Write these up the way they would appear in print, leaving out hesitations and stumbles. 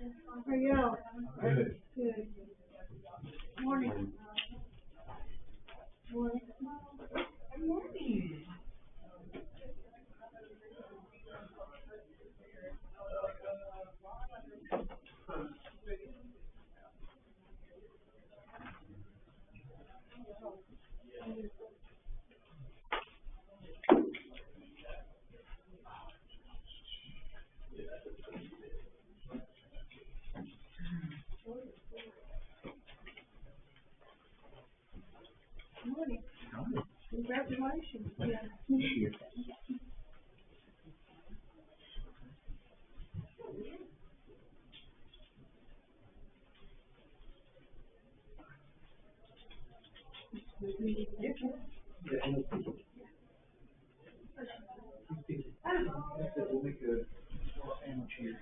How are you? Good. Good. Morning. Morning. Morning. Morning. Congratulations. Yeah. We'll make a sandwich here.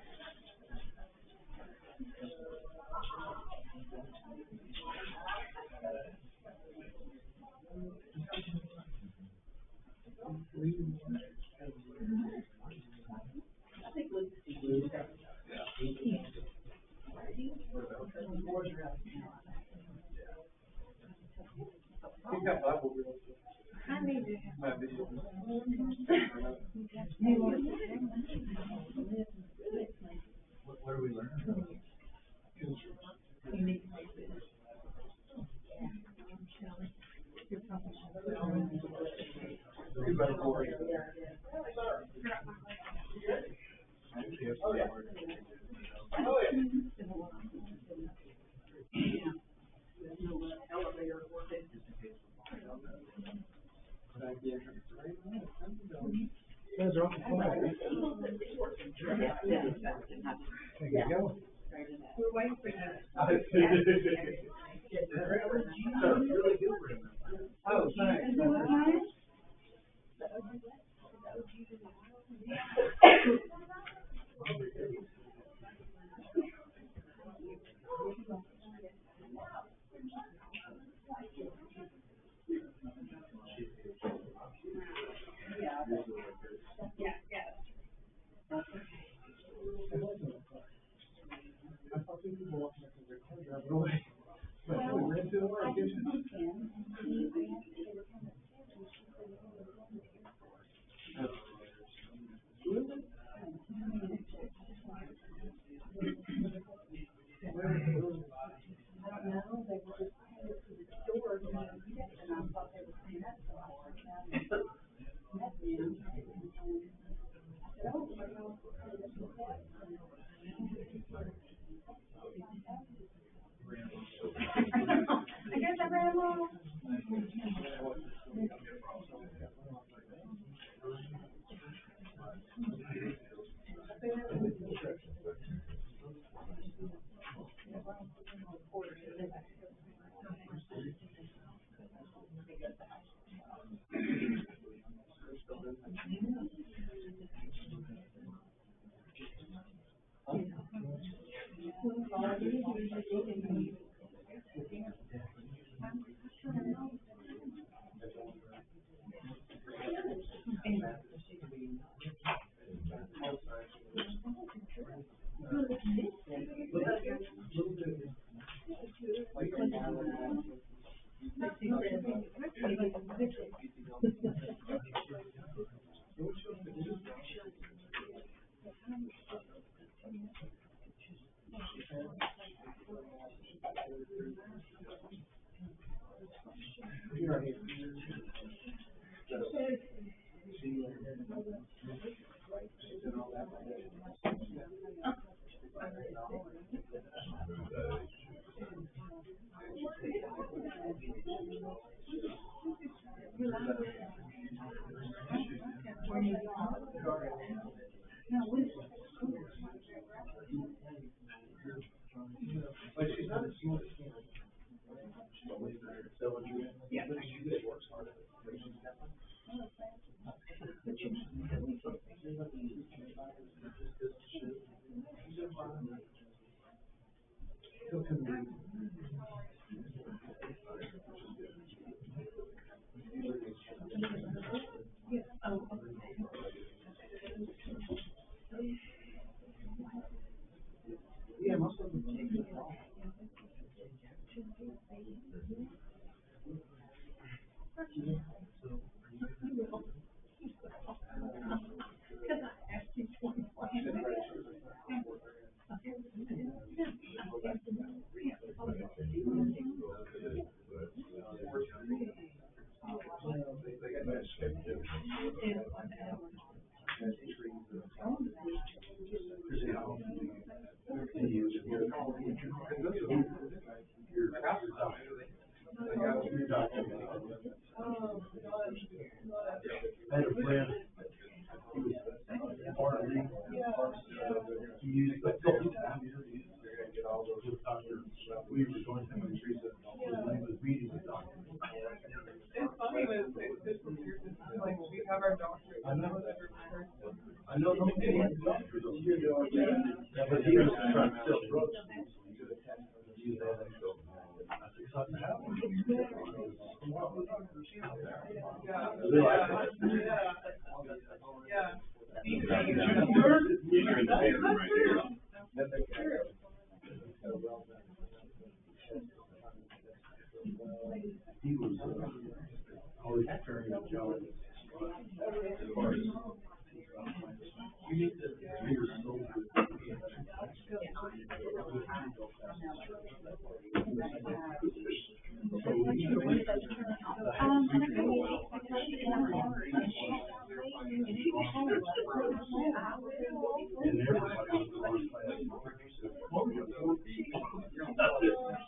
Pick up Bible girls. I need to have my video. What are we learning? Oh, yeah. Oh, yeah. Guys are off the flag. There you go. We're waiting for you. Really good for him. Oh, thanks. I thought people were watching it because their car driving away. But we ran to the light, didn't we? I guess I ran off. But she's not as smart as him. Yeah, but she works hard. Yeah. I had a friend, he was part of me, he used, but so many times, get all those doctors, we were going to him and Teresa, he was meeting with doctors. It's funny with this weird, like, we have our doctorate. I know that. I know, no, they had doctors over here, yeah, but he was trying to sell drugs. He was at it, so I said, something happened. He was always carrying a jar. He was so good.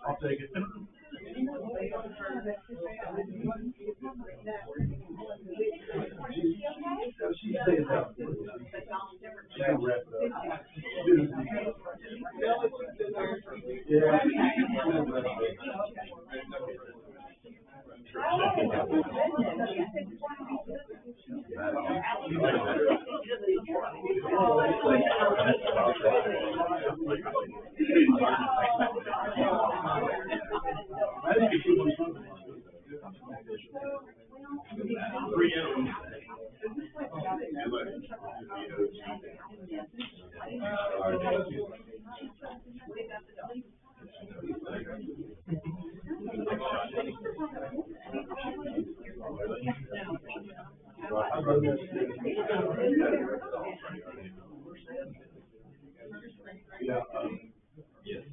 I'll take it. She stays out. She can wrap it up. Yeah. I think it's too much fun. 3 hours. Yeah. Yes.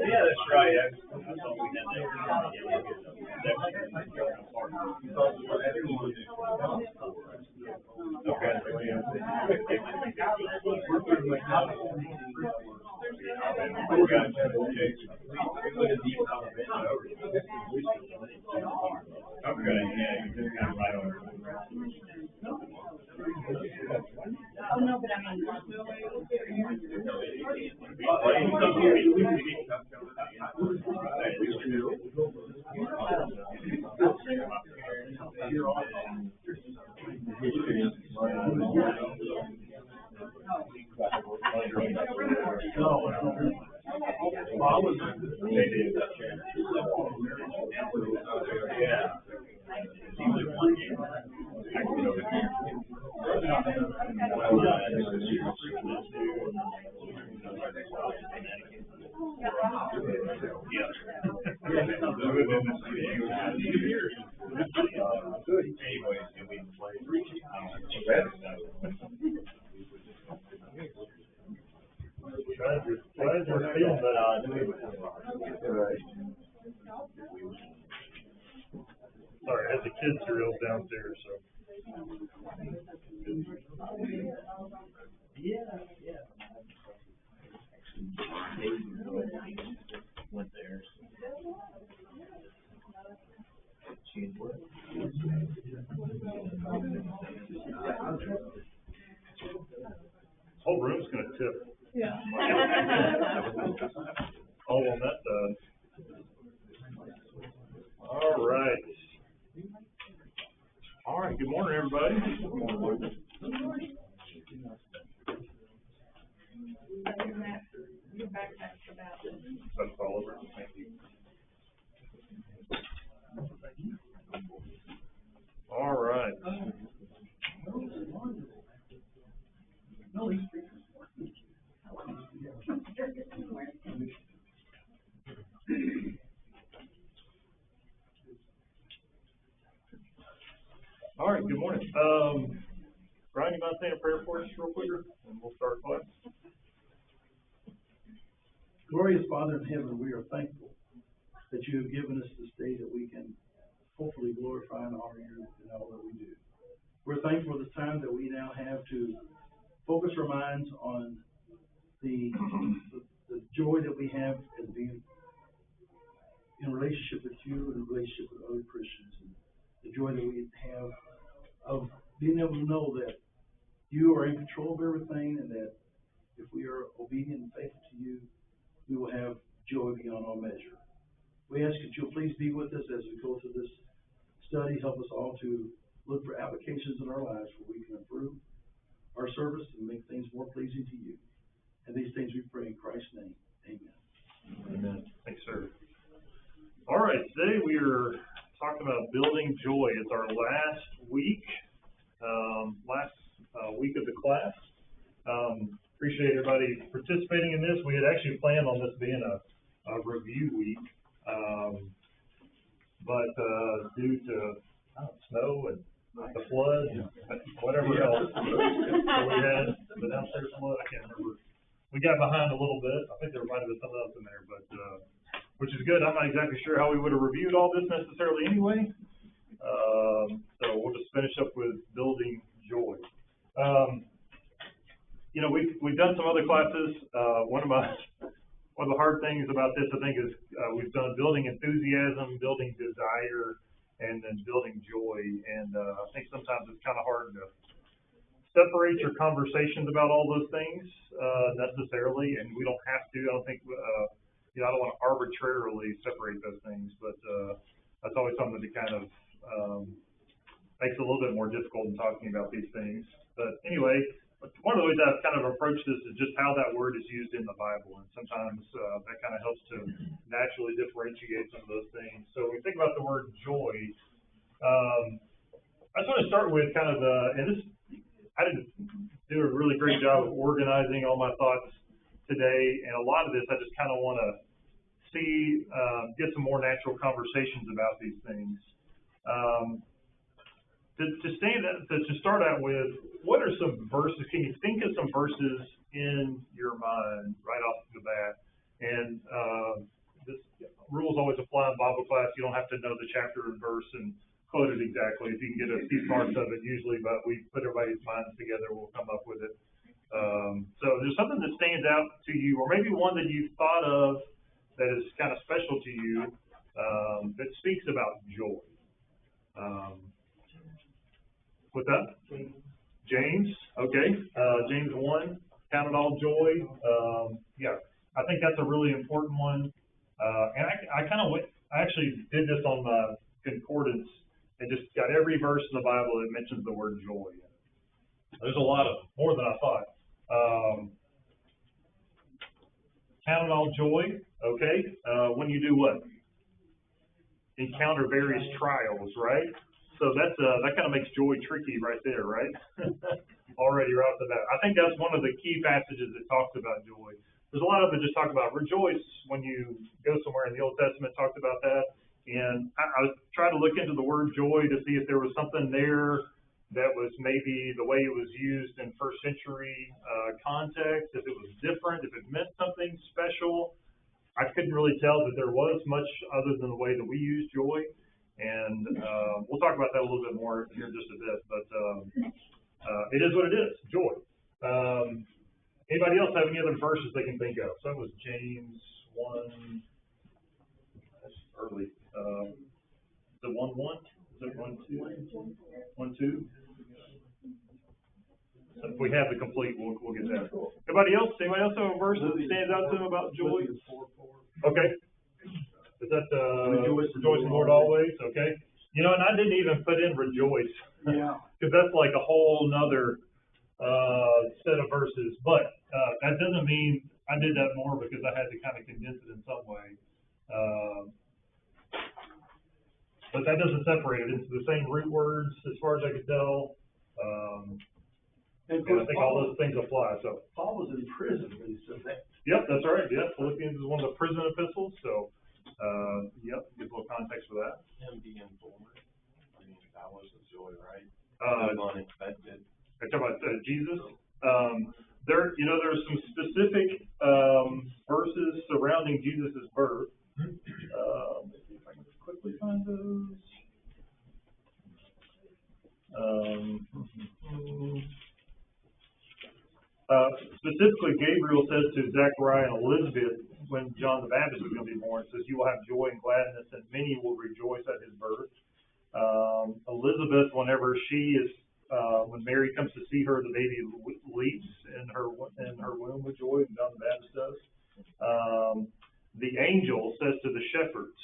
Yeah, that's right. Okay, yeah, you just got right over. Oh, no, but I mean. Sorry, I had the kids drills downstairs, so. Yeah, yeah. tip. Yeah. All on that side. All right. All right, good morning, everybody. Your backpack's about. That's all over. Thank you. All right. All right, good morning. Brian, you mind saying a prayer for us real quick, and we'll start class? Glorious Father in heaven, we are thankful that you have given us this day that we can hopefully glorify and honor you in all that we do. We're thankful for the time that we now have to focus our minds on the joy that we have as being in relationship with you and in relationship with other Christians, and the joy that we have of being able to know that you are in control of everything, and that if we are obedient and faithful to you, we will have joy beyond all measure. We ask that you'll please be with us as we go through this study. Help us all to look for applications in our lives where we can improve our service and make things more pleasing to you. And these things we pray in Christ's name. Amen. Amen. Thanks, sir. All right, today we are talking about building joy. It's our last week, week of the class. Appreciate everybody participating in this. We had actually planned on this being a review week, but due to snow and the flood and whatever else that we had, the downstairs flood, I can't remember. We got behind a little bit. I think there might have been something else in there, but which is good. I'm not exactly sure how we would have reviewed all this necessarily anyway. So we'll just finish up with building joy. We've done some other classes. One of the hard things about this, I think, is we've done building enthusiasm, building desire, and then building joy. And I think sometimes it's kind of hard to separate your conversations about all those things necessarily, and we don't have to. I don't think I don't want to arbitrarily separate those things, but that's always something that kind of makes it a little bit more difficult in talking about these things. But anyway, one of the ways I've kind of approached this is just how that word is used in the Bible, and sometimes that kind of helps to naturally differentiate some of those things. So when we think about the word joy, I just want to start with kind of I didn't do a really great job of organizing all my thoughts today, and a lot of this I just kind of want to see, get some more natural conversations about these things. To start out with, what are some verses? Can you think of some verses in your mind right off the bat? And this rules always apply in Bible class. You don't have to know the chapter and verse and quote it exactly. If you can get a few parts of it, usually, but we put everybody's minds together, we'll come up with it. So there's something that stands out to you, or maybe one that you've thought of that is kind of special to you, that speaks about joy. What's that? James. Okay. James 1, count it all joy. Yeah, I think that's a really important one. And I actually did this on my concordance and just got every verse in the Bible that mentions the word joy. There's a lot of more than I thought. Count it all joy. Okay. When you do what? Encounter various trials, right? So that kind of makes joy tricky right there, right? Already right off the bat. I think that's one of the key passages that talks about joy. There's a lot of it just talk about rejoice when you go somewhere in the Old Testament talks about that. And I was trying to look into the word joy to see if there was something there that was maybe the way it was used in first century context, if it was different, if it meant something special. I couldn't really tell that there was much other than the way that we use joy. And we'll talk about that a little bit more here in just a bit, but it is what it is, joy. Anybody else have any other verses they can think of? So that was James 1, that's early. Is it 1:1? Is it 1:2? 1:2? if we have the complete, we'll get that. Anybody else have a verse that stands out to them about joy? Okay. Is that, rejoice in the Lord always? Okay. You know, and I didn't even put in rejoice. Yeah. Cause that's like a whole nother, set of verses, but, that doesn't mean I did that more because I had to kind of condense it in some way. But that doesn't separate it. It's the same root words as far as I could tell. And I think all those things apply, so. Paul was in prison when he said that. Yep, that's right, yeah, Philippians is one of the prison epistles, so, yep, gives a little context for that. Him being born, I mean, that was a joy, right? Unexpected. I talk about, Jesus, there's some specific, verses surrounding Jesus' birth. Let's see if I can just quickly find those. Specifically, Gabriel says to Zechariah and Elizabeth when John the Baptist was going to be born, says, "You will have joy and gladness, and many will rejoice at his birth." Elizabeth, whenever when Mary comes to see her, the baby leaps in her womb with joy, and John the Baptist does. The angel says to the shepherds,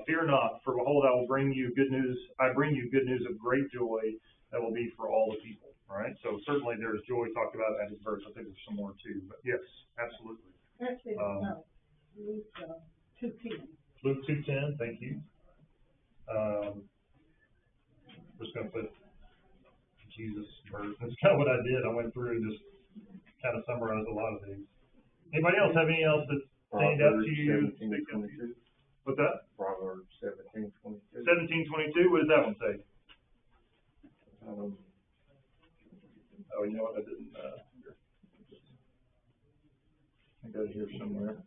"Fear not, for behold, I bring you good news of great joy that will be for all the people." All right, so certainly there's joy talked about at his birth. I think there's some more too, but yes, absolutely. Actually, no, Luke 2:10. Luke 2:10, thank you. Just going to put Jesus' birth. That's kind of what I did. I went through and just kind of summarized a lot of things. Anybody else have anything else that's stand out to you? 17:22. What's that? Proverbs 17:22. 17:22. What does that one say? Oh, you know what? I didn't. I got it here somewhere.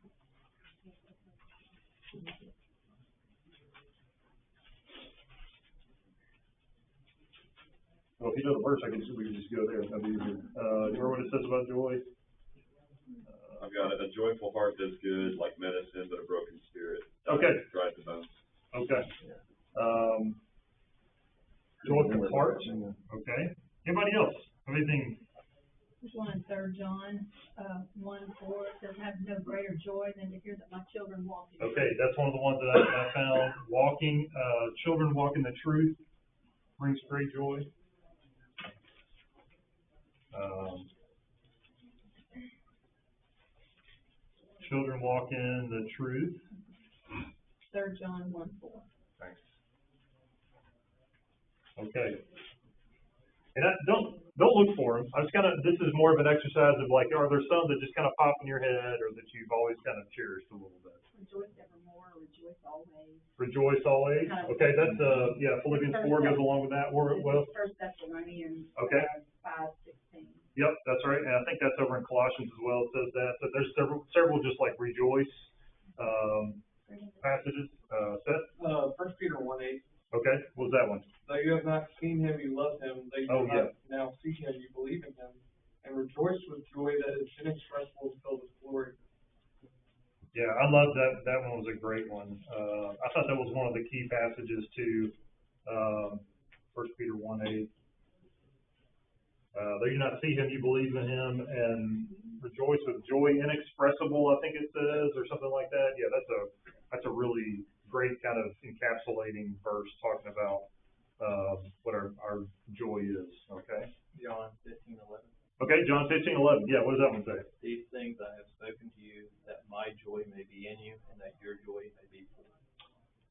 Well, if you know the verse, we can just go there. That'd be easier. You remember what it says about joy? I've got it. A joyful heart does good, like medicine, but a broken spirit dries the bones. Okay. Joyful heart. Okay. Anybody else? Anything? There's one in 3 John, 1:4, it says, "Have no greater joy than to hear that my children walk in." Okay, that's one of the ones that I found. Children walk in the truth brings great joy. Children walk in the truth. 3 John 1:4. Thanks. Okay. And don't look for them. This is more of an exercise of like, are there some that just kind of pop in your head or that you've always kind of cherished a little bit? Rejoice evermore, rejoice always. Rejoice always. Okay, that's Philippians 4 goes along with that. Well, 1 Thessalonians 5:16. Yep, that's right. And I think that's over in Colossians as well. It says that. But there's several just like rejoice passages. Seth? 1 Peter 1:8. Okay, what was that one? Though you have not seen him, you love him. Though you do not now see him, you believe in him, and rejoice with joy that is inexpressible and filled with glory. Yeah, I love that. That one was a great one. I thought that was one of the key passages to 1 Peter 1:8. Though you not see him, you believe in him, and rejoice with joy inexpressible, I think it says, or something like that. Yeah, that's a really great kind of encapsulating verse talking about what our joy is. Okay. John 15:11. Okay, John 15:11. Yeah, what does that one say? These things I have spoken to you, that my joy may be in you, and that your joy may be full.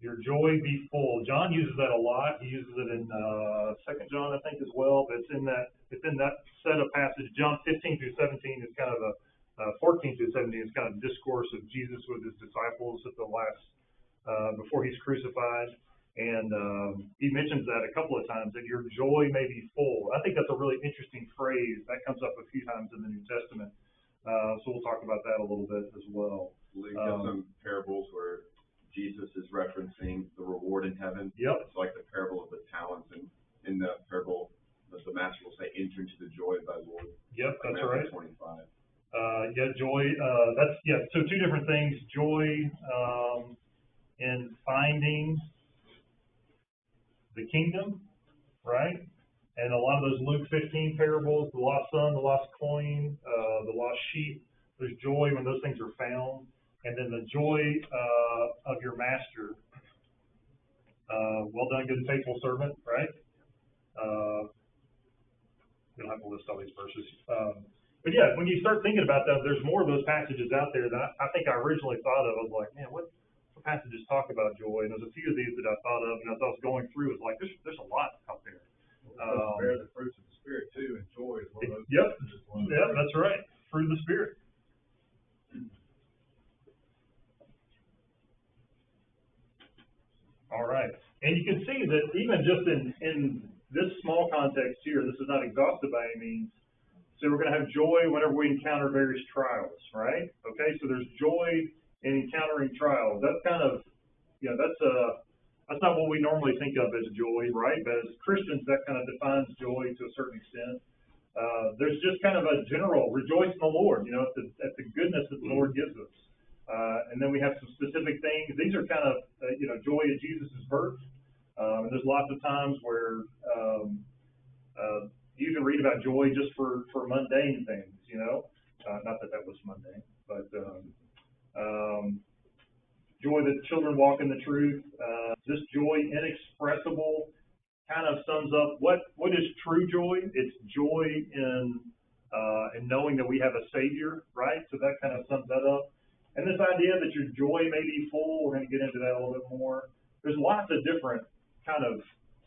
Your joy be full. John uses that a lot. He uses it in 2 John, I think, as well. But it's in that set of passages. John 15 through 17 is kind of 14 through 17 is kind of discourse of Jesus with his disciples at the last before he's crucified. And he mentions that a couple of times, that your joy may be full. I think that's a really interesting phrase. That comes up a few times in the New Testament. So we'll talk about that a little bit as well. Luke has some parables where Jesus is referencing the reward in heaven. Yep. It's like the parable of the talents, and in that parable, the master will say, "Enter into the joy of thy Lord." Yep, that's Matthew right. 25. Joy. So two different things. Joy in finding the kingdom, right? And a lot of those Luke 15 parables, the lost son, the lost coin, the lost sheep, there's joy when those things are found. And then the joy of your master. Well done, good and faithful servant, right? We don't have to list all these verses. But yeah, when you start thinking about that, there's more of those passages out there that I think I originally thought of. I was like, man, what passages talk about joy? And there's a few of these that I thought of, and as I was going through, it's like, there's a lot out there. Bear the fruits of the Spirit too, and joy is one of those. Yep, yeah, that's right. Fruit of the Spirit. All right, and you can see that even just in this small context here, this is not exhaustive by any means. So we're going to have joy whenever we encounter various trials, right? Okay, so there's joy in encountering trials. That's kind of, that's not what we normally think of as joy, right? But as Christians, that kind of defines joy to a certain extent. There's just kind of a general rejoice in the Lord, at the goodness that the Lord gives us. And then we have some specific things. These are kind of, joy at Jesus' birth. And there's lots of times where you can read about joy just for mundane things, not that was mundane, but joy that children walk in the truth. This joy, inexpressible, kind of sums up what is true joy. It's joy in knowing that we have a Savior, right? So that kind of sums that up. And this idea that your joy may be full, we're going to get into that a little bit more. There's lots of different kind of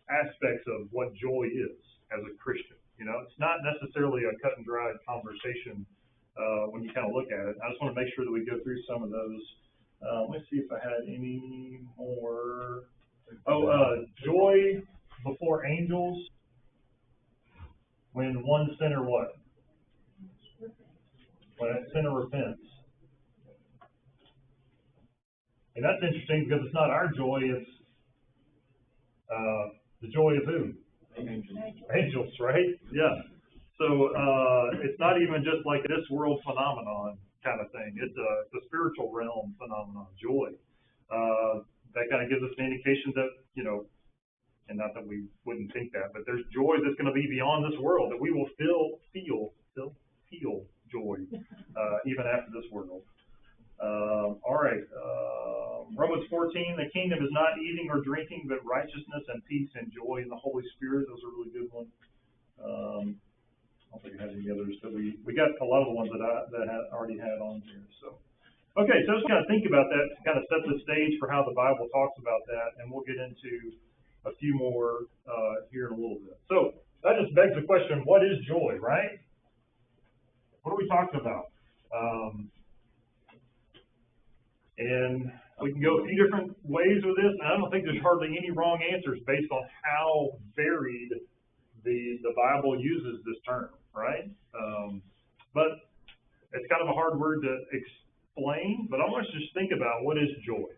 aspects of what joy is as a Christian. It's not necessarily a cut and dried conversation when you kind of look at it. I just want to make sure that we go through some of those. Let's see if I had any more. Joy before angels when one sinner what? When a sinner repents. And that's interesting because it's not our joy, it's the joy of who? Angels, right? Yeah. So it's not even just like this world phenomenon kind of thing. It's a spiritual realm phenomenon, joy. That kind of gives us an indication that, and not that we wouldn't think that, but there's joy that's going to be beyond this world, that we will still feel joy even after this world. All right. Romans 14, the kingdom is not eating or drinking, but righteousness and peace and joy in the Holy Spirit. Those are really good ones. I don't think I have any others, but we got a lot of the ones that I already had on here. So, okay, so just kind of think about that to kind of set the stage for how the Bible talks about that, and we'll get into a few more here in a little bit. So that just begs the question: what is joy, right? What are we talking about? And we can go a few different ways with this, and I don't think there's hardly any wrong answers based on how varied the Bible uses this term, right? But it's kind of a hard word to explain, but I want us to just think about what is joy.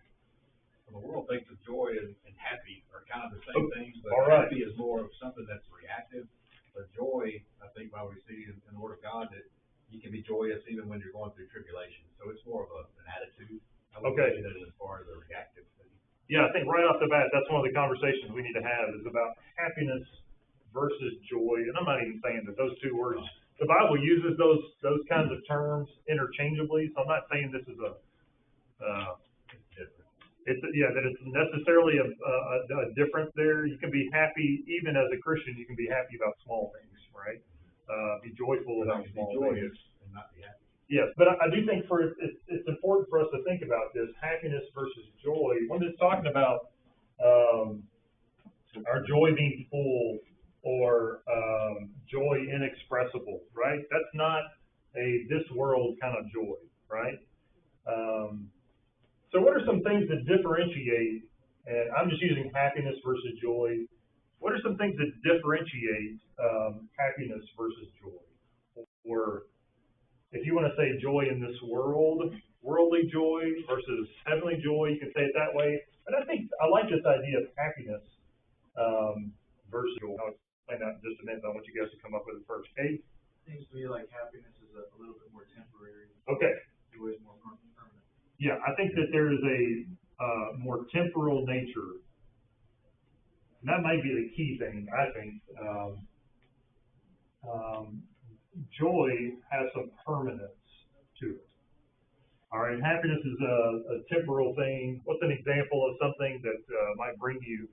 Well, the world thinks of joy and happy are kind of the same things, but happy is more of something that's reactive. But joy, I think, while we see in the Word of God that you can be joyous even when you're going through tribulation. So it's more of an attitude. Okay. That as far as a reactive thing. Yeah, I think right off the bat, that's one of the conversations we need to have is about happiness versus joy. And I'm not even saying that those two words, the Bible uses those kinds of terms interchangeably. So I'm not saying this is that it's necessarily a difference there. You can be happy, even as a Christian, you can be happy about small things, right? Be joyful about small things. And not be happy. Yes, but I do think it's important for us to think about this happiness versus joy. When it's talking about our joy being full or joy inexpressible, right? That's not this world kind of joy, right? So what are some things that differentiate, and I'm just using happiness versus joy. What are some things that differentiate happiness versus joy? Or if you want to say joy in this world, worldly joy versus heavenly joy, you can say it that way. But I think I like this idea of happiness versus joy. I'll explain that in just a minute. I want you guys to come up with it first. Okay? Seems to me like happiness is a little bit more temporary. Okay. Joy is more permanent. Yeah, I think that there is a more temporal nature. And that might be the key thing, I think. joy has some permanence to it. All right, happiness is a temporal thing. What's an example of something that might bring you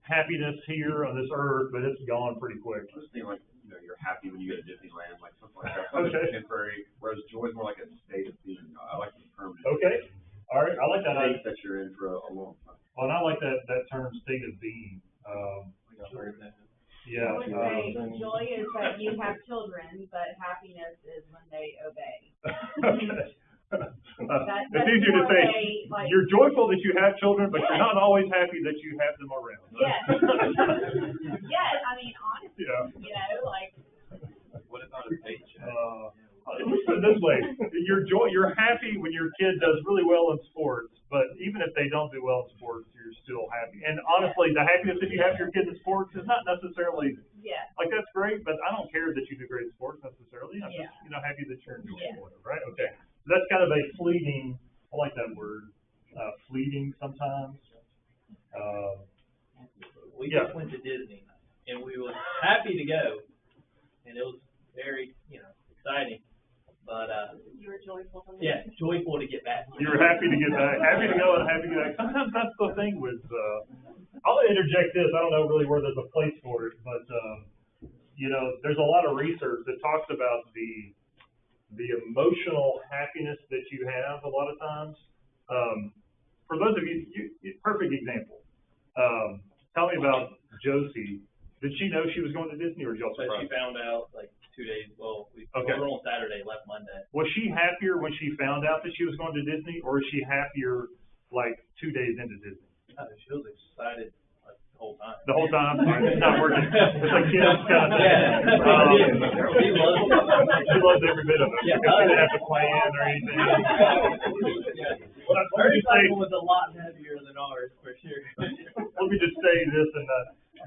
happiness here on this earth, but it's gone pretty quick? I was thinking like, you're happy when you go to Disneyland, like something like that. Something Okay. temporary, whereas joy is more like a state of being. I like the permanent. Okay, all right, I like that. State that you're in for a long time. Well, and I like that term, state of being. Yeah. I would say joy is that you have children, but happiness is when they obey. Okay. That's It's easier to more say, a, like- you're joyful that you have children, but you're not always happy that you have them around. Yes. Yes, I mean, honestly, Yeah. like. What about a paycheck? Let's put it this way, you're happy when your kid does really well in sports, but even if they don't do well in sports, you're still happy. And honestly, the happiness that you have for your kid in sports is not necessarily, Yeah. like, that's great, but I don't care that you do great in sports necessarily. I'm just, happy that you're enjoying it, right? Okay. So that's kind of a fleeting, I like that word, fleeting sometimes. We just went to Disney, and we were happy to go, and it was very, exciting. But You were joyful to joyful to get back. You were happy to get back, happy to go and happy to get back. Sometimes that's the thing with, I'll interject this, I don't know really where there's a place for it, but, there's a lot of research that talks about the emotional happiness that you have a lot of times. For those of you, perfect example. Tell me about Josie. Did she know she was going to Disney, or did y'all But surprise? she found out like 2 days. Well, we Okay. were on Saturday, left Monday. Was she happier when she found out that she was going to Disney, or is she happier like 2 days into Disney? She was excited like the whole time. The whole time? It's not working. It's like kids kind of thing. He loves it. She loves every bit of it. Yeah. She didn't have to plan or anything. Let Her me just say, cycle was a lot heavier than ours, for sure. let me just say this, and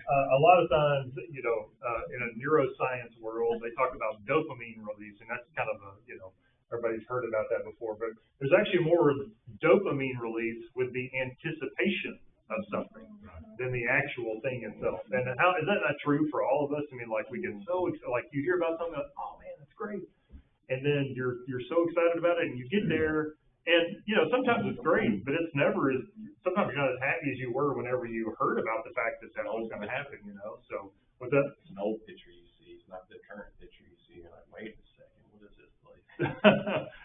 a lot of times, in a neuroscience world, they talk about dopamine release, and that's kind of everybody's heard about that before, but there's actually more dopamine release with the anticipation of something than the actual thing itself. And how is that not true for all of us? I mean, like, we get so excited, like, you hear about something, like, oh man, that's great, and then you're so excited about it, and you get there, and sometimes it's great, but it's never as, sometimes you're not as happy as you were whenever you heard about the fact that was going to happen. So what's that? It's an old picture you see, it's not the current picture you see. You're like, wait a second, what is this place?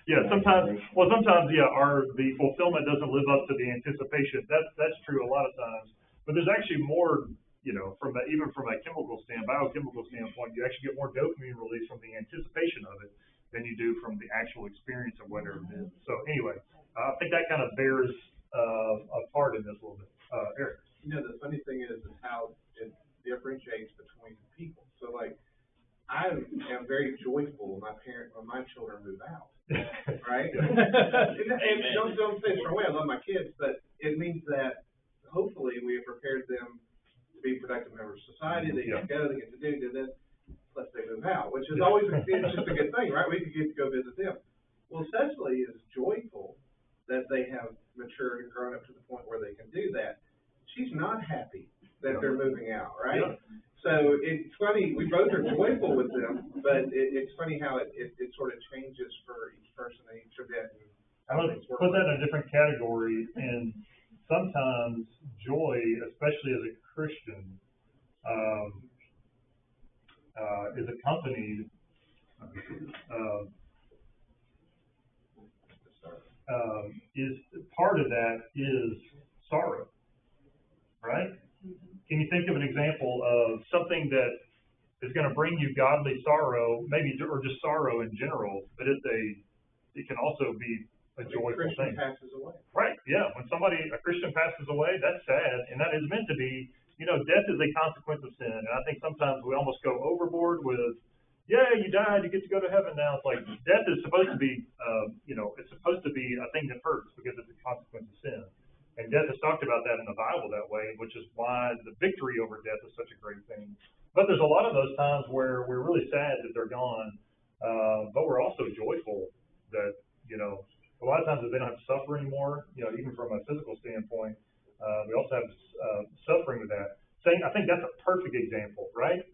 Yeah, sometimes the fulfillment doesn't live up to the anticipation. That's true a lot of times, but there's actually more, even from a biochemical standpoint, you actually get more dopamine release from the anticipation of it than you do from the actual experience of whatever it is. So anyway, I think that kind of bears a part in this a little bit. Eric. The funny thing is how it differentiates between people. So like, I am very joyful when my children move out, right? And don't say it the wrong way. I love my kids, but it means that hopefully we have prepared them to be productive members of society. They get to go, they get to do this, plus they move out, which is always it's just a good thing, right? We get to go visit them. Well, Cecily is joyful that they have matured and grown up to the point where they can do that. She's not happy that they're moving out, right? Yeah. So it's funny, we both are joyful with them, but it's funny how it sort of changes for each person and each event. I'm going to put that in a different category, and sometimes joy, especially as a Christian, is accompanied is part of that is sorrow, right? Can you think of an example of something that is going to bring you godly sorrow, maybe, or just sorrow in general, but it can also be a joyful thing. Passes away. Right, yeah. When a Christian passes away, that's sad, and that is meant to be, death is a consequence of sin, and I think sometimes we almost go overboard with, you died, you get to go to heaven now. It's like, death is supposed to be, it's supposed to be a thing that hurts because it's a consequence of sin. And death is talked about that in the Bible that way, which is why the victory over death is such a great thing. But there's a lot of those times where we're really sad that they're gone, but we're also joyful that, a lot of times that they don't have to suffer anymore, even from a physical standpoint. We also have suffering with that. I think that's a perfect example, right?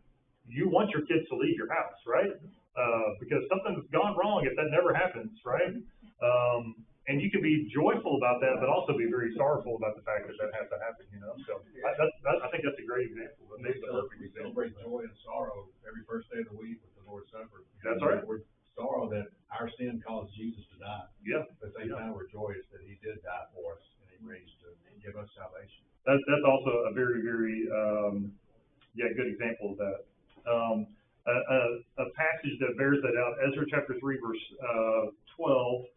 you want your kids to leave your house, right? Because something's gone wrong if that never happens, right? And you can be joyful about that, but also be very sorrowful about the fact that that has to happen, you know? So I think that's a great example. Maybe the perfect We example. celebrate joy and sorrow every first day of the week with the Lord's Supper. That's right. We're sorrow that our sin caused Jesus to die. Yeah. But at the same time, we're joyous that he did die for us and he raised to give us salvation. That's also a very, very, good example of that. A passage that bears that out, Ezra chapter 3, verse 12.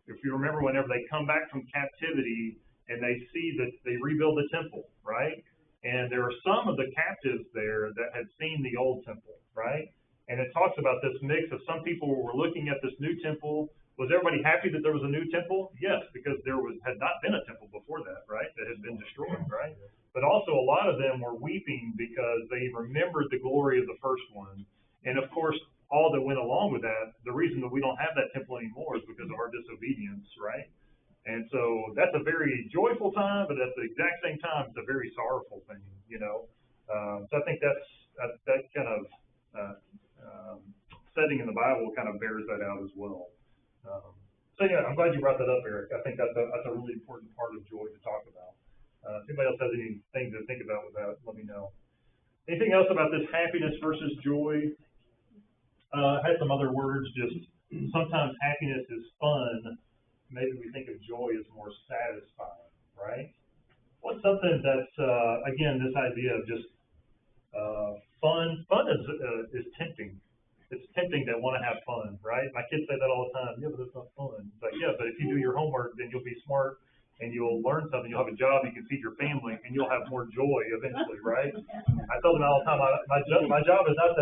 If you remember, whenever they come back from captivity and they see that they rebuild the temple, right? And there are some of the captives there that had seen the old temple, right? And it talks about this mix of some people were looking at this new temple. Was everybody happy that there was a new temple? Yes, because had not been a temple before that, right? That had been destroyed, right? But also a lot of them were weeping because they remembered the glory of the first one. And of course, all that went along with that, the reason that we don't have that temple anymore is because of our disobedience, right? And so that's a very joyful time, but at the exact same time, it's a very sorrowful thing, you know? So I think that kind of setting in the Bible kind of bears that out as well. So yeah, I'm glad you brought that up, Eric. I think that's a really important part of joy to talk about. If anybody else has anything to think about with that, let me know. Anything else about this happiness versus joy? I had some other words, just sometimes happiness is fun. Maybe we think of joy as more satisfying, right? What's something that's, again, this idea of just fun? Fun is tempting. It's tempting to want to have fun, right? My kids say that all the time. Yeah, but it's not fun. It's like, yeah, but if you do your homework, then you'll be smart and you'll learn something. You'll have a job, you can feed your family, and you'll have more joy eventually, right? I tell them all the time, my job is not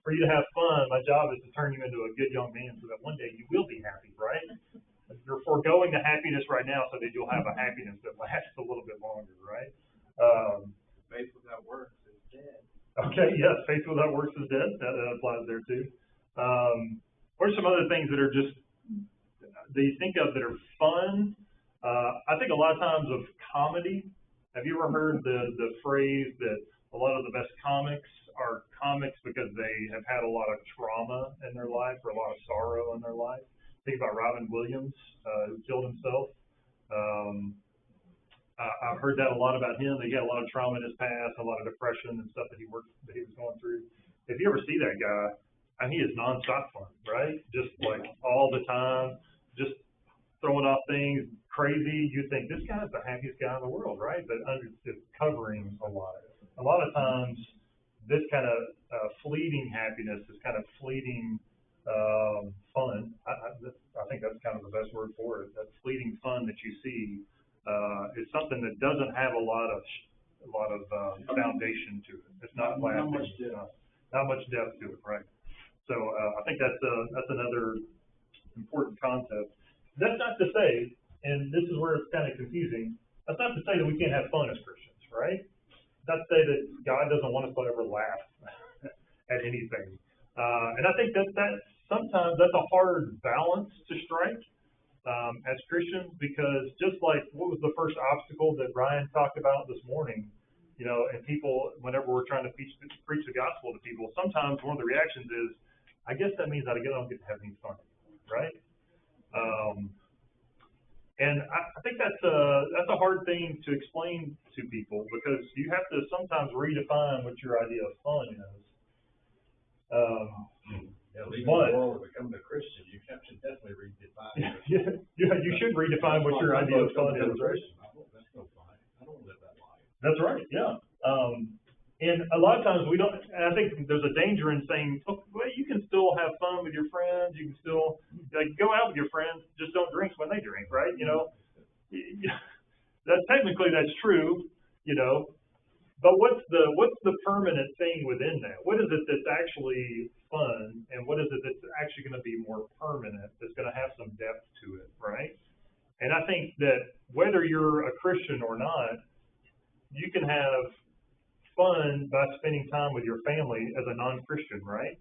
for you to have fun. My job is to turn you into a good young man so that one day you will be happy, right? You're foregoing the happiness right now so that you'll have a happiness that lasts a little bit longer, right? Faith without works is dead. Okay, yes, faith without works is dead. That applies there too. What are some other things that are just, that you think of that are fun? I think a lot of times of comedy. Have you ever heard the phrase that a lot of the best comics are comics because they have had a lot of trauma in their life or a lot of sorrow in their life? Think about Robin Williams, who killed himself. I've heard that a lot about him. He had a lot of trauma in his past, a lot of depression and stuff that he was going through. If you ever see that guy, I mean, he is nonstop fun, right? Just like all the time, just throwing off things, crazy. You think this guy's the happiest guy in the world, right? But it's covering a lot. A lot of times, this kind of fleeting happiness, this kind of fleeting fun. I think that's kind of the best word for it. That fleeting fun that you see is something that doesn't have a lot of foundation to it. It's not lasting. Not much depth to it, right? So I think that's another important concept. That's not to say, and this is where it's kind of confusing. That's not to say that we can't have fun as Christians, right? Not to say that God doesn't want us to ever laugh at anything. And I think that sometimes that's a hard balance to strike as Christians, because just like what was the first obstacle that Ryan talked about this morning, you know, and people, whenever we're trying to preach the gospel to people, sometimes one of the reactions is, I guess that means I don't get to have any fun, right? And I think that's a hard thing to explain to people, because you have to sometimes redefine what your idea of fun is. Leaving the world and becoming a Christian, you have to definitely redefine it. You should redefine what your idea of fun is, right? That's no fun. I don't live that life. That's right, yeah. And a lot of times we don't, and I think there's a danger in saying, oh, well, you can still have fun with your friends, you can still, like, go out with your friends, just don't drink when they drink, right? You know, technically that's true, you know, but what's the permanent thing within that? What is it that's actually fun, and what is it that's actually going to be more permanent, that's going to have some depth to it, right? And I think that whether you're a Christian or not, you can have fun by spending time with your family as a non-Christian, right?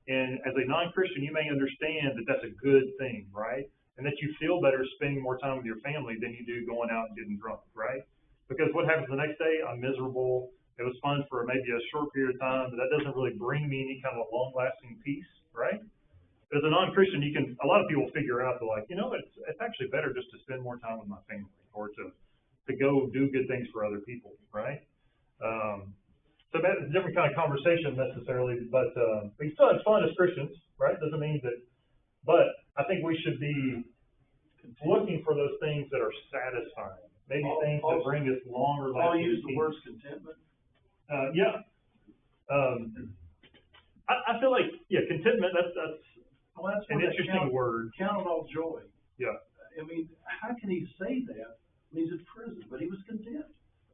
And as a non-Christian, you may understand that that's a good thing, right? And that you feel better spending more time with your family than you do going out and getting drunk, right? Because what happens the next day? I'm miserable. It was fun for maybe a short period of time, but that doesn't really bring me any kind of long-lasting peace, right? As a non-Christian, a lot of people figure out, they're like, it's actually better just to spend more time with my family, or to go do good things for other people, right? So that's a different kind of conversation necessarily, but we still have fun as Christians, right? Doesn't mean that, but I think we should be looking for those things that are satisfying, maybe things that bring us longer lasting. I'll use the word contentment. Yeah. I feel like, contentment, that's an interesting word. Count it all joy. Yeah. I mean, how can he say that when he's in prison? But he was content.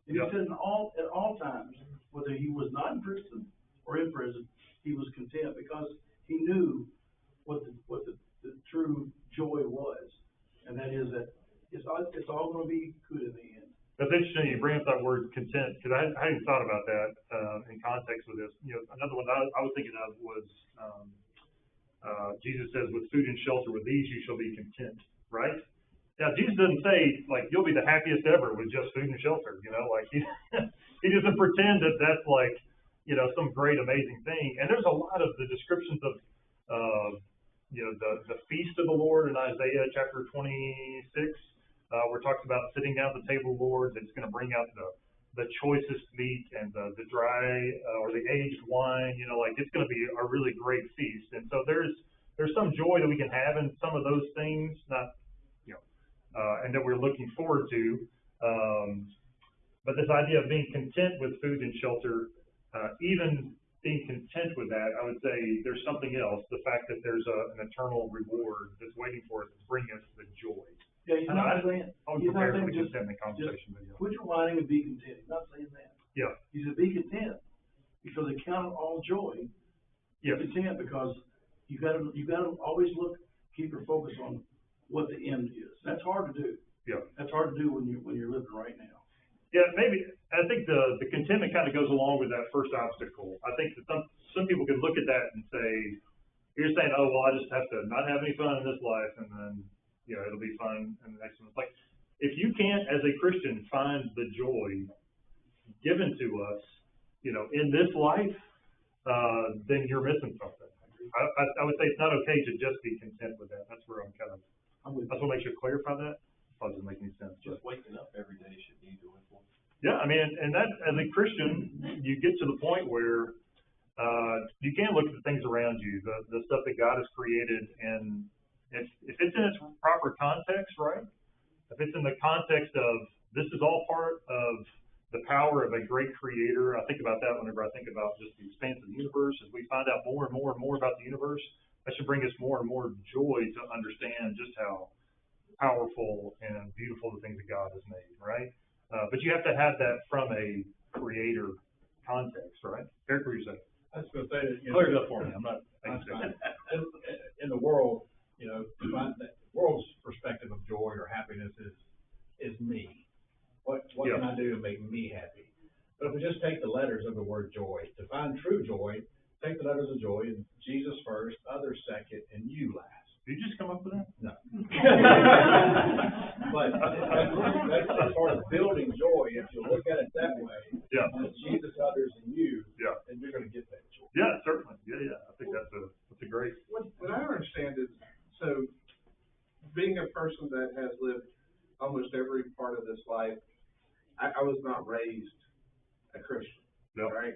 And he said at all times, whether he was not in prison or in prison, he was content because he knew what the true joy was. And that is that it's all going to be good in the end. That's interesting you bring up that word content, because I hadn't thought about that in context with this. Another one I was thinking of was Jesus says, with food and shelter, with these you shall be content, right? Now, Jesus doesn't say, like, you'll be the happiest ever with just food and shelter, like he doesn't pretend that that's like, some great, amazing thing. And there's a lot of the descriptions of, the feast of the Lord in Isaiah chapter 26, where it talks about sitting down at the table of the Lord, that's going to bring out the choicest meat and the dry or the aged wine, it's going to be a really great feast. And so there's some joy that we can have in some of those things, and that we're looking forward to. But this idea of being content with food and shelter, even being content with that, I would say there's something else, the fact that there's an eternal reward that's waiting for us to bring us the joy. Yeah, he's not saying, he's not saying just quit your whining and be content. He's not saying that. Yeah. He said be content because it count all joy. Yes. Be content because you gotta always keep your focus on what the end is. That's hard to do. Yeah. That's hard to do when you're living right now. Yeah, maybe I think the contentment kind of goes along with that first obstacle. I think that some people could look at that and say, you're saying, oh well, I just have to not have any fun in this life, and then it'll be fun in the next one. It's like, if you can't, as a Christian, find the joy given to us, in this life, then you're missing something. I would say it's not okay to just be content with that. That's where that's what makes you clarify that. Doesn't make any sense. Just waking up every day should be joyful. Yeah, I mean, and that, as a Christian, you get to the point where you can look at the things around you, the stuff that God has created, and if it's in its proper context, right? If it's in the context of this is all part of the power of a great creator, I think about that whenever I think about just the expanse of the universe. As we find out more and more and more about the universe, that should bring us more and more joy to understand just how powerful and beautiful the things that God has made, right? But you have to have that from a creator context, right? Eric, what are you saying? I was going to say that, Clear it up for me. I'm not. In the world, the world's perspective of joy or happiness is me. What can I do to make me happy? But if we just take the letters of the word joy, to find true joy, take the letters of joy, and Jesus first, others second, and you last. Did you just come up with that? No. But that's part of building joy. If you look at it that way, it's Jesus, others, and you, and you're going to get that joy. Yeah, certainly. Yeah. I think that's a great. What I understand is, so being a person that has lived almost every part of this life, I was not raised a Christian, right?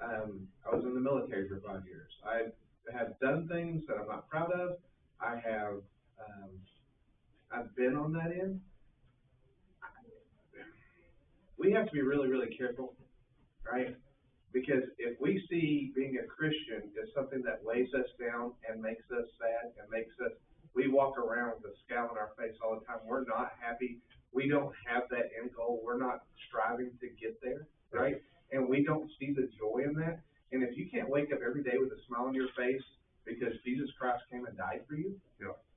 I was in the military for 5 years. I have done things that I'm not proud of. I have, I've been on that end. We have to be really, really careful, right? Because if we see being a Christian as something that weighs us down and makes us sad and we walk around with a scowl on our face all the time. We're not happy. We don't have that end goal. We're not striving to get there, right? And we don't see the joy in that. And if you can't wake up every day with a smile on your face because Jesus Christ came and died for you,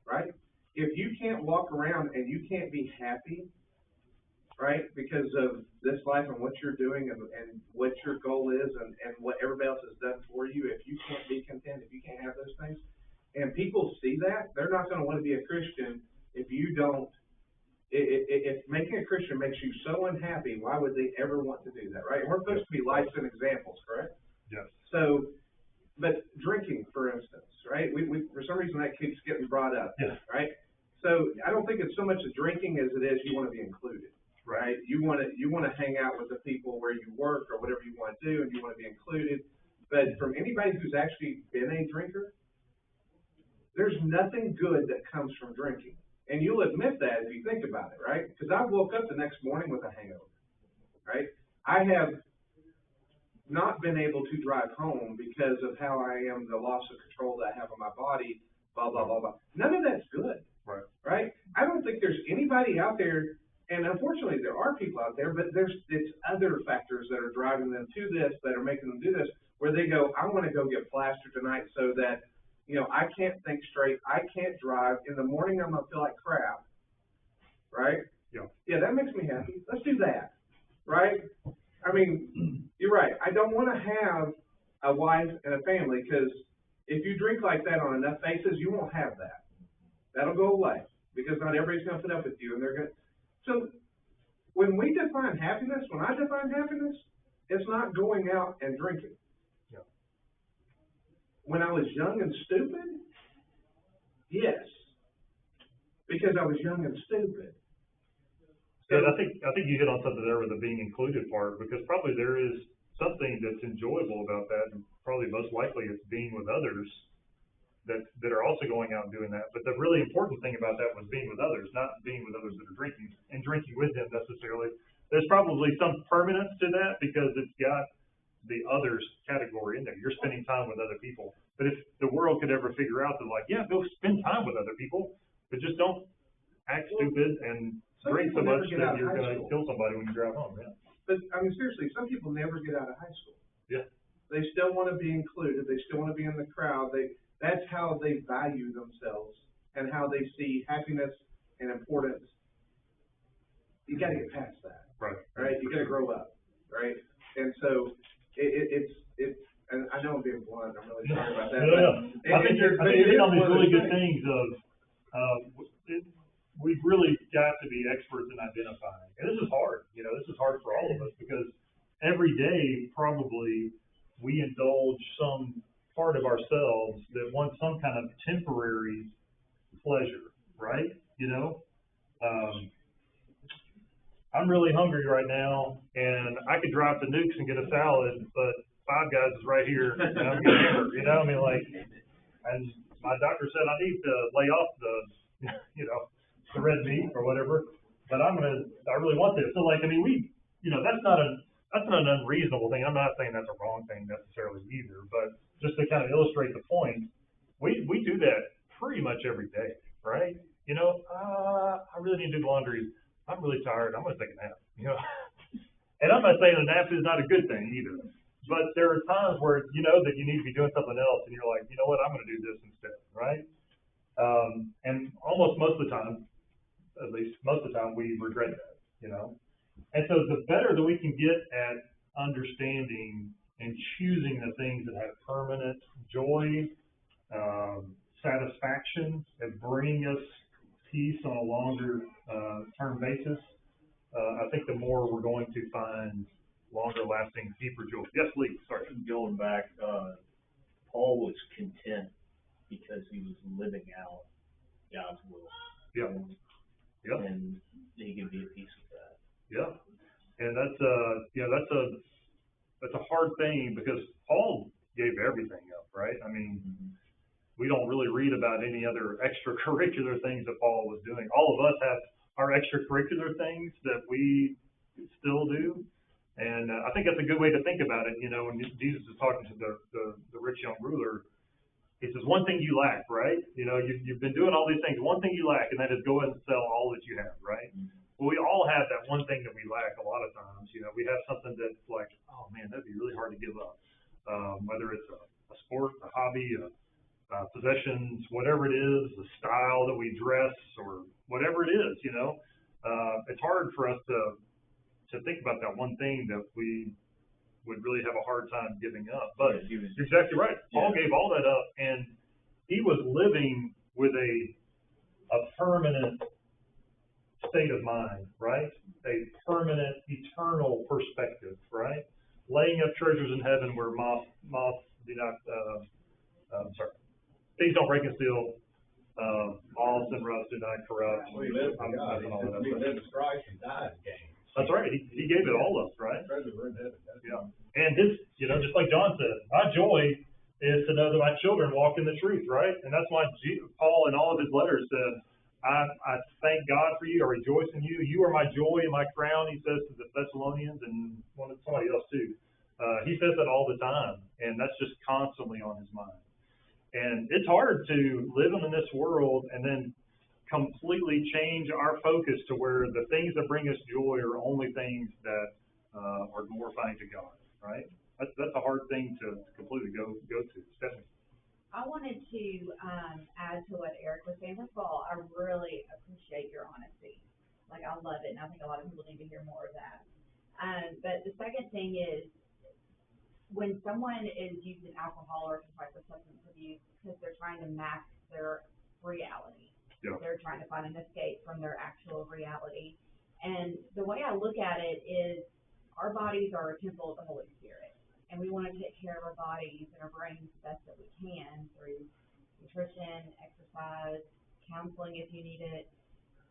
right? If you can't walk around and you can't be happy, right, because of this life and what you're doing and what your goal is and what everybody else has done for you, if you can't be content, if you can't have those things, and people see that, they're not going to want to be a Christian if you don't if making a Christian makes you so unhappy, why would they ever want to do that, right? And we're supposed to be lights and examples, correct? Yes. So, but drinking, for instance, right? We for some reason that keeps getting brought up, Yeah. right? So I don't think it's so much the drinking as it is you want to be included, right? You want to hang out with the people where you work or whatever you want to do, and you want to be included. But from anybody who's actually been a drinker, there's nothing good that comes from drinking. And you'll admit that if you think about it, right? Because I woke up the next morning with a hangover, right? I have not been able to drive home because of how I am, the loss of control that I have on my body, blah, blah, blah, blah. None of that's good, right? I don't think there's anybody out there, and unfortunately there are people out there, but it's other factors that are driving them to this, that are making them do this, where they go, I want to go get plastered tonight so that, you know, I can't think straight, I can't drive, in the morning I'm going to feel like crap, right? Yeah, that makes me happy. Let's do that, right? I mean, you're right. I don't want to have a wife and a family, because if you drink like that on enough faces, you won't have that. That'll go away, because not everybody's going to put up with you, and they're going to. So when we define happiness, when I define happiness, it's not going out and drinking. Yeah. When I was young and stupid, yes, because I was young and stupid. And I think you hit on something there with the being included part, because probably there is something that's enjoyable about that, and probably most likely it's being with others that are also going out and doing that. But the really important thing about that was being with others, not being with others that are drinking and drinking with them necessarily. There's probably some permanence to that because it's got the others category in there. You're spending time with other people. But if the world could ever figure out that, like, yeah, go spend time with other people, but just don't act stupid and drink so much that you're going to kill somebody when you drive home. Yeah. But I mean, seriously, some people never get out of high school. Yeah. They still want to be included. They still want to be in the crowd. That's how they value themselves and how they see happiness and importance. You got to get past that, right? You got to grow up, right? And so it's. And I know I'm being blunt. I'm really sorry about that. I think you're hitting on these really good things we've really got to be experts in identifying. And this is hard. You know, this is hard for all of us, because every day probably we indulge some part of ourselves that wants some kind of temporary pleasure, right? You know, I'm really hungry right now, and I could drive to Nukes and get a salad, but Five Guys is right here, and I'm getting hammered, you know? I mean, like, and my doctor said I need to lay off the, you know, the red meat or whatever, but I really want this. So, like, I mean, that's not an unreasonable thing. I'm not saying that's a wrong thing necessarily either, but just to kind of illustrate the point, we do that pretty much every day, right? You know, I really need to do laundry. I'm really tired. I'm going to take a nap, you know? And I'm not saying a nap is not a good thing either, but there are times where you know that you need to be doing something else, and you're like, you know what, I'm going to do this instead, right? And almost most of the time, at least most of the time, we regret that, you know? And so the better that we can get at understanding and choosing the things that have permanent joy, satisfaction, that bring us peace on a longer term basis, I think the more we're going to find longer lasting, deeper joy. Yes, Lee, sorry. Going back, Paul was content because he was living out God's will. Yeah. Yeah. And he can be at peace with that. Yeah. And that's a hard thing, because Paul gave everything up, right? I mean, we don't really read about any other extracurricular things that Paul was doing. All of us have our extracurricular things that we still do. And I think that's a good way to think about it. You know, when Jesus is talking to the rich young ruler, he says, one thing you lack, right? You know, you've been doing all these things. One thing you lack, and that is go ahead and sell all that you have, right? Well, we all have that one thing that we lack a lot of times. You know, we have something that's like, oh man, that'd be really hard to give up. Whether it's a sport, a hobby, possessions, whatever it is, the style that we dress, or whatever it is, you know, it's hard for us to think about that one thing that we would really have a hard time giving up. But you're exactly right. Paul gave all that up, and he was living with a permanent state of mind, right? A permanent, eternal perspective, right? Laying up treasures in heaven where moths do not, thieves don't break and steal, moths and rust do not corrupt. We live for I'm God. messing all that up. We live as Christ and died as gain. That's right. He gave it all up, right? Treasures are in heaven. Yeah. And his, just like John said, my joy is to know that my children walk in the truth, right? And that's why Paul in all of his letters said, I thank God for you. I rejoice in you. You are my joy and my crown, he says to the Thessalonians and somebody else too. He says that all the time, and that's just constantly on his mind. And it's hard to live in this world and then completely change our focus to where the things that bring us joy are only things that are glorifying to God, right? That's a hard thing to completely go to. Stephanie. I wanted to add to what Eric was saying. First of all, I really appreciate your honesty. Like, I love it, and I think a lot of people need to hear more of that. But the second thing is, when someone is using alcohol or some type of substance abuse because they're trying to mask their reality, they're trying to find an escape from their actual reality. And the way I look at it is, our bodies are a temple of the Holy Spirit. And we want to take care of our bodies and our brains the best that we can through nutrition, exercise, counseling if you need it.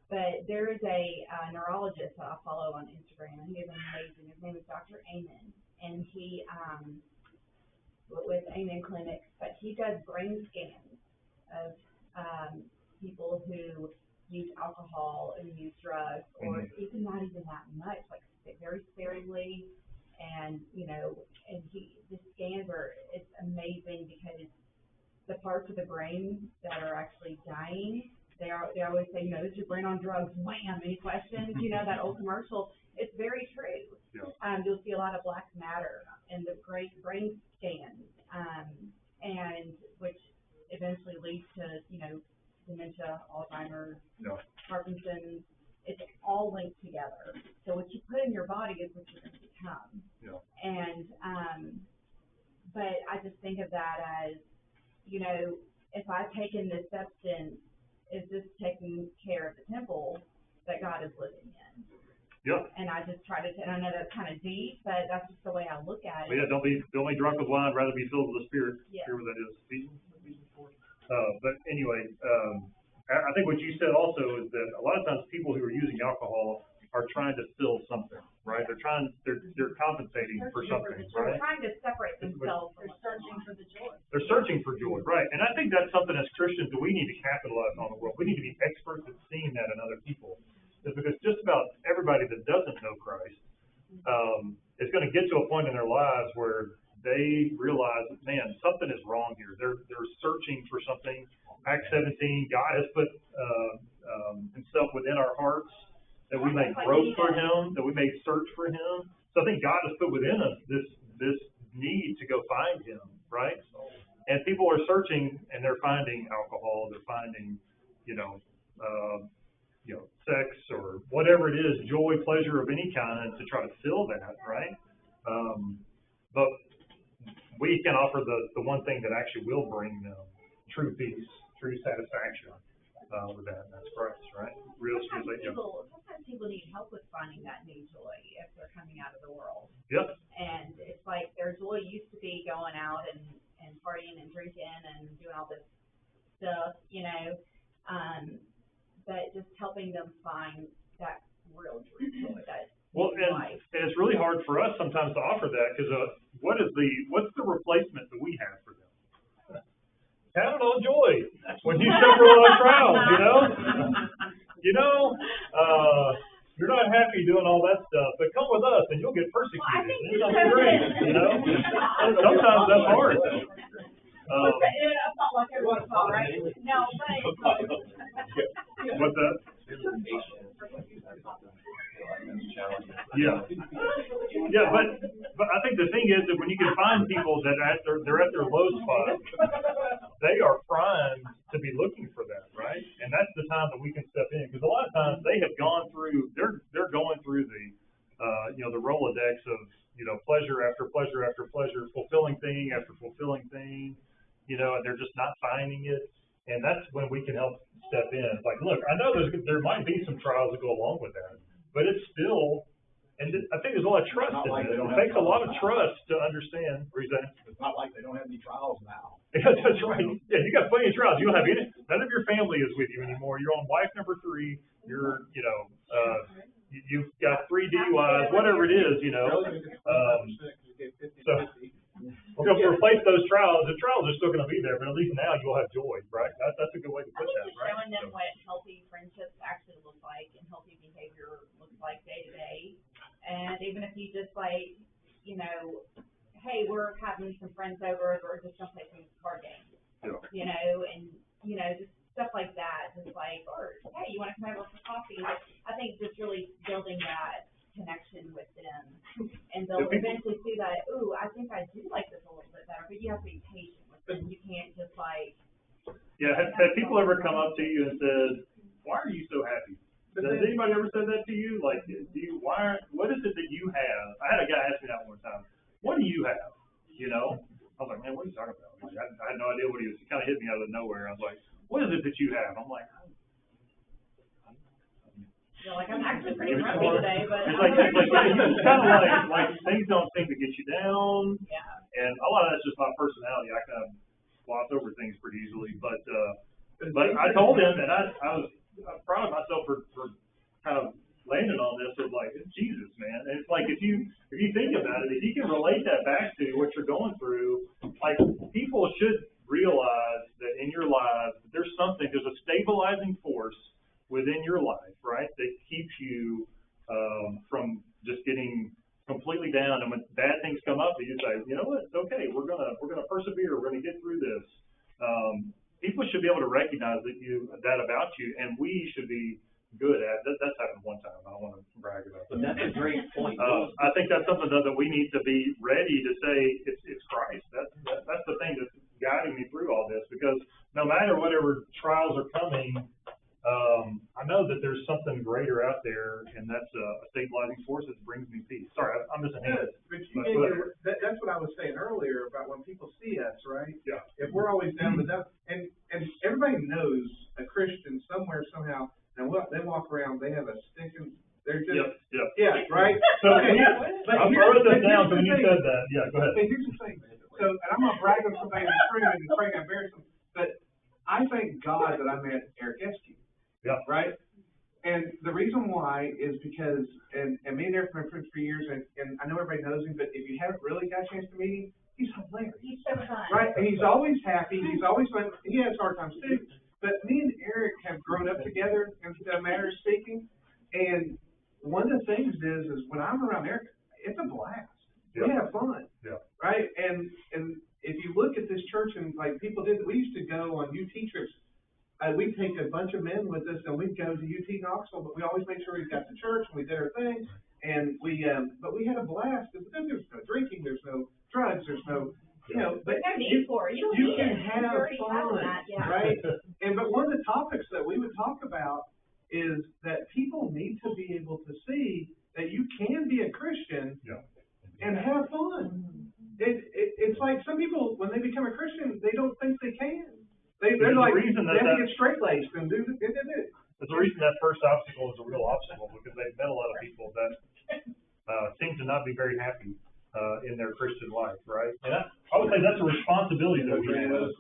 But there is a neurologist that I follow on Instagram. He is amazing. His name is Dr. Amen. And he, with Amen Clinics, but he does brain scans of people who use alcohol and use drugs, or even not even that much, like very sparingly. And, the scans it's amazing because the parts of the brain that are actually dying, they always say, is your brain on drugs? Wham! Any questions? That old commercial, it's very true. Yeah. You'll see a lot of black matter in the brain scans, and which eventually leads to, dementia, Alzheimer's, Parkinson's. It's all linked together. So what you put in your body is what you're going to become. Yeah. And, but I just think of that as, if I've taken this substance, is this taking care of the temple that God is living in? Yeah. And I just try to, and I know that's kind of deep, but that's just the way I look at it. Well, yeah, don't be drunk with wine, rather be filled with the Spirit. Yeah. Hear what that is. Ephesians 4. But anyway, I think what you said also is that a lot of times people who are using alcohol are trying to fill something, right? They're compensating for something, right? They're trying to separate themselves. They're searching for the joy. They're searching for joy, right? And I think that's something as Christians that we need to capitalize on the world. We need to be experts at seeing that in other people. Is because just about everybody that doesn't know Christ is going to get to a point in their lives where they realize, man, something is wrong here. They're searching for something. Acts 17, God has put himself within our hearts that we may grope for him, that we may search for him. So I think God has put within us this need to go find him, right? And people are searching and they're finding alcohol, they're finding, sex or whatever it is, joy, pleasure of any kind to try to fill that, right? But we can offer the one thing that actually will bring them true peace, true satisfaction with that, and that's Christ, right? Sometimes people need help with finding that new joy if they're coming out of the world. Yep. And it's like their joy used to be going out and partying and drinking and doing all this stuff, but just helping them find that real true joy, that life. And it's really hard for us sometimes to offer that because what's the replacement that we have for them? Count it all joy when you suffer a lot of trials, you're not happy doing all that stuff, but come with us and you'll get persecuted. It's not great, Sometimes that's hard. It's not like everyone's all right. No, but what's that? Yeah, but I think the thing is that when you can find people that they're at their low spot, they are primed to be looking for that, right? And that's the time that we can step in, because a lot of times they have gone through, they're going through the Rolodex of pleasure after pleasure after pleasure, fulfilling thing after fulfilling thing, and they're just not finding it. And that's when we can help step in. It's like, look, I know there might be some trials that go along with that. But it's still, and I think there's a lot of trust Not in like it. they don't It have takes a lot of trials. trust to understand. What are you saying? It's not like they don't have any trials now. Yeah, that's right. Yeah, you got plenty of trials. You don't have any, none of your family is with you anymore. You're on wife number 3. You're, you've got 3 DUIs, whatever it is, So, to replace those trials, the trials are still gonna be there, but at least now you'll have joy, right? That's a good way to I put think that, just right? showing them what healthy friendships actually look like and healthy behavior looks like day to day. And even if you just like, hey, we're having some friends over, we're just gonna play some card games. Yeah. And, just stuff like that, just like, or, hey, you wanna come over for coffee? I think just really building that connection with them. And they'll eventually see that, ooh, I think I do like this a little bit better, but you have to be patient with them. You can't just like. Yeah, have people ever come up to you and said, why are you so happy? Has anybody ever said that to you? Like, what is it that you have? I had a guy ask me that one time. What do you have? I was like, man, what are you talking about? Like, I had no idea what he was. He kind of hit me out of nowhere. I was like, what is it that you have? I'm like, I'm actually pretty grumpy today, but. It's kind of like things don't seem to get you down. Yeah. And a lot of that's just my personality. I kind of gloss over things pretty easily. But I told him, and I was proud of myself for kind of landing on this. Of like, it's Jesus, man. And it's like if you think about it, if you can relate that back to what you're going through, like people should realize that in your lives there's a stabilizing force within your life, right, that keeps you from just getting completely down. And when bad things come up, you say, you know what, it's okay. We're gonna persevere. We're gonna get through this. People should be able to recognize that about you, and we should be good at that. That's happened one time. I don't want to brag about that. That's a great point. I think that's something that we need to be ready to say. It's Christ. That's the thing that's guiding me through all this, because no matter whatever trials are coming, I know that there's something greater out there, and that's a stabilizing force that brings me peace. Sorry, I'm just a hand. That's what I was saying earlier about when people see us, right? Yeah. If we're always down the dump, and everybody knows a Christian somewhere, somehow, and they walk around, they have a stinking, they're just. Yep. Yeah, right? So, Okay, I wrote that down when you said that. Yeah, go ahead. Okay, here's the thing. So, and I'm gonna brag on somebody in the spring and trying to embarrass them, but I thank God that I met Eric Eskew. Yeah. Right? And the reason why is because, and me and Eric have been friends for years, and I know everybody knows him, but if you haven't really got a chance to meet him, he's hilarious. He's so fun. Right? And he's always happy, he's always fun, he has hard times too, but me and Eric have grown up together in a matter of speaking, and one of the things is when I'm around Eric, it's a blast. Yeah. We have fun. Yeah. Right? And if you look at this church, and like people did, we used to go on UT trips. We'd take a bunch of men with us, and we'd go to UT Knoxville, but we always made sure we got to church, and we did our thing, and but we had a blast, because then there's no drinking, there's no drugs, there's no, but no need for it. you can have fun, yeah. right? But one of the topics that we would talk about is that people need to be able to see that you can be a Christian and have fun. It's like some people, when they become a Christian, they don't think they can. They're like, they have to get straight-laced and do it. There's a reason that first obstacle is a real obstacle, because they've met a lot of people that seem to not be very happy in their Christian life, right? And I would say that's a responsibility that we have.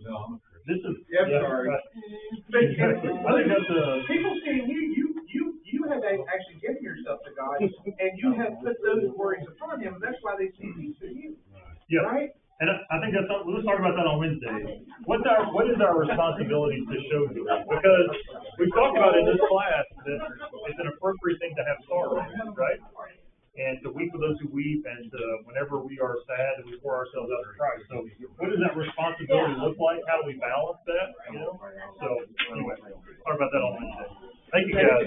This is, sorry. Right. Exactly. I think that's people seeing you have actually given yourself to God, and you have put those worries upon Him, and that's why they see peace in you. Yeah. Right? And I think let's talk about that on Wednesday. What is our responsibility to show joy? Because we've talked about in this class that it's an appropriate thing to have sorrow, right? And to weep with those who weep, and whenever we are sad, we pour ourselves out to Christ. So what does that responsibility look like? How do we balance that? So anyway, talk about that on Wednesday. Thank you, guys.